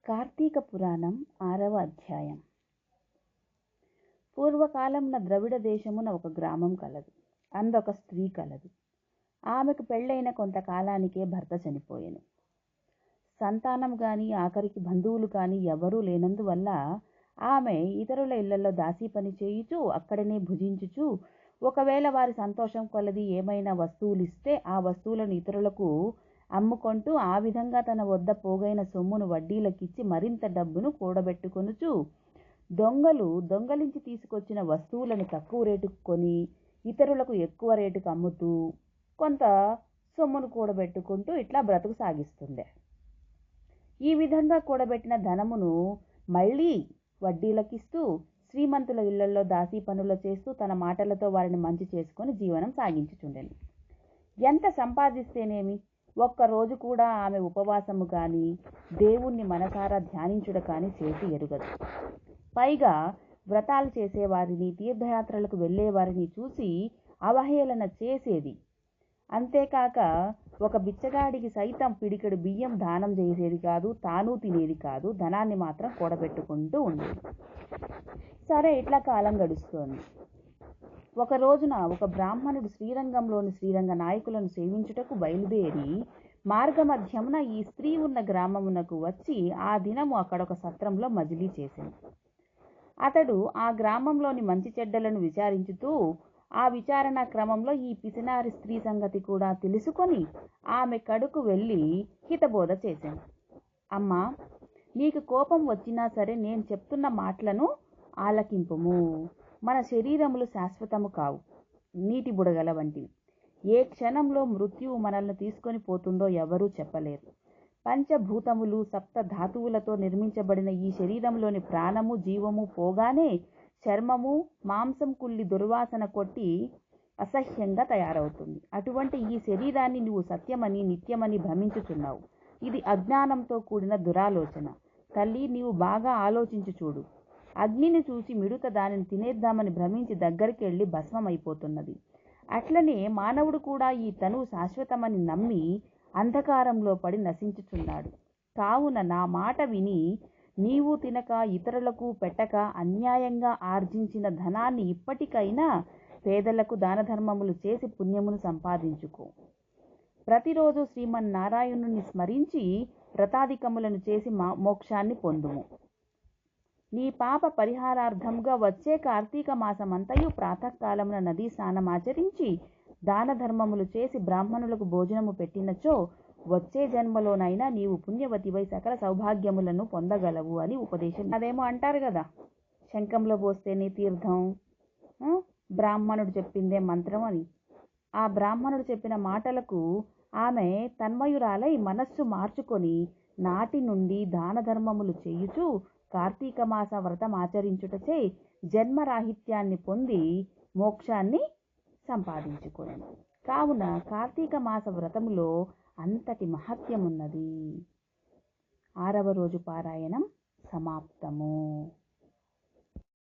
కార్తీక పురాణం 6వ అధ్యాయం. పూర్వకాలంన ద్రవిడ దేశమున ఒక గ్రామం కలదు. అందొక స్త్రీ కలదు. ఆమెకు పెళ్ళైన కొంతకాలానికే భర్త చనిపోయెను. సంతానం కానీ ఆఖరికి బంధువులు కానీ ఎవరూ లేనందువల్ల ఆమె ఇతరుల ఇళ్లలో దాసీ పని చేయుచూ అక్కడనే భుజించుచూ ఒకవేళ వారి సంతోషం కొలది ఏమైనా వస్తువులు ఇస్తే ఆ వస్తువులను ఇతరులకు అమ్ముకొంటూ ఆ విధంగా తన వద్ద పోగైన సొమ్మును వడ్డీలకిచ్చి మరింత డబ్బును కూడబెట్టుకొనుచు దొంగలు దొంగలించి తీసుకొచ్చిన వస్తువులను తక్కువ రేటుకు కొని ఇతరులకు ఎక్కువ రేటుకు అమ్ముతూ కొంత సొమ్మును కూడబెట్టుకుంటూ ఇట్లా బ్రతుకు సాగిస్తుంది. ఈ విధంగా కూడబెట్టిన ధనమును మళ్ళీ వడ్డీలకిస్తూ శ్రీమంతుల ఇళ్లలో దాసీ పనులు చేస్తూ తన మాటలతో వారిని మంచి చేసుకొని జీవనం సాగించుచుండెను. ఎంత సంపాదిస్తేనేమి, ఒక్కరోజు కూడా ఆమె ఉపవాసము కానీ దేవుణ్ణి మనసారా ధ్యానించుట కానీ చేసి ఎరుగదు. పైగా వ్రతాలు చేసేవారిని తీర్థయాత్రలకు వెళ్ళేవారిని చూసి అవహేళన చేసేది. అంతేకాక ఒక బిచ్చగాడికి సైతం పిడికెడు బియ్యం దానం చేసేది కాదు, తాను తినేది కాదు, ధనాన్ని మాత్రం కూడబెట్టుకుంటూ ఉండేది. సరే, ఇట్లా కాలం గడుస్తోంది. ఒక రోజున ఒక బ్రాహ్మణుడు శ్రీరంగంలోని శ్రీరంగ నాయకులను సేవించుటకు బయలుదేరి మార్గమధ్యమున ఈ స్త్రీ ఉన్న గ్రామమునకు వచ్చి ఆ దినము అక్కడొక సత్రంలో మజిలీ చేసెను. అతడు ఆ గ్రామంలోని మంచి చెడ్డలను విచారించుతూ ఆ విచారణ క్రమంలో ఈ పిసినారి స్త్రీ సంగతి కూడా తెలుసుకొని ఆమె కడుకు వెళ్ళి హితబోధ చేశాను. అమ్మా, నీకు కోపం వచ్చినా సరే నేను చెప్తున్న మాటలను ఆలకింపుము. మన శరీరములు శాశ్వతము కావు, నీటి బుడగల వంటివి. ఏ క్షణంలో మృత్యువు మనల్ని తీసుకొని పోతుందో ఎవరూ చెప్పలేరు. పంచభూతములు సప్త ధాతువులతో నిర్మించబడిన ఈ శరీరంలోని ప్రాణము జీవము పోగానే చర్మము మాంసం కుళ్ళి దుర్వాసన కొట్టి అసహ్యంగా తయారవుతుంది. అటువంటి ఈ శరీరాన్ని నువ్వు సత్యమని నిత్యమని భ్రమించుచున్నావు. ఇది అజ్ఞానంతో కూడిన దురాలోచన. తల్లి, నీవు బాగా ఆలోచించి చూడు. అగ్నిని చూసి మిడుత దానిని తినేద్దామని భ్రమించి దగ్గరికి వెళ్ళి భస్మమైపోతున్నది. అట్లనే మానవుడు కూడా ఈ తను శాశ్వతమని నమ్మి అంధకారంలో పడి నశించుచున్నాడు. కావున నా మాట విని నీవు తినక ఇతరులకు పెట్టక అన్యాయంగా ఆర్జించిన ధనాన్ని ఇప్పటికైనా పేదలకు దానధర్మములు చేసి పుణ్యమును సంపాదించుకో. ప్రతిరోజు శ్రీమన్నారాయణుని స్మరించి వ్రతాధికములను చేసి మోక్షాన్ని పొందుము. నీ పాప పరిహారార్థంగా వచ్చే కార్తీక మాసమంతయు ప్రాతకాలమున నదీ స్నానమాచరించి దాన ధర్మములు చేసి బ్రాహ్మణులకు భోజనము పెట్టినచో వచ్చే జన్మలోనైనా నీవు పుణ్యవతివై సకల సౌభాగ్యములను పొందగలవు అని ఉపదేశం. అదేమో అంటారు కదా, శంఖంలో పోస్తేనే తీర్థం, బ్రాహ్మణుడు చెప్పిందే మంత్రం అని. ఆ బ్రాహ్మణుడు చెప్పిన మాటలకు ఆమె తన్మయురాలై మనస్సు మార్చుకొని నాటి నుండి దాన ధర్మములు చేయుచు కార్తీక మాస వ్రతం ఆచరించుటచే జన్మరాహిత్యాన్ని పొంది మోక్షాన్ని సంపాదించుకొనెను. కావున కార్తీక మాస వ్రతములో అంతటి మహత్యమున్నది. 6వ రోజు పారాయణం సమాప్తము.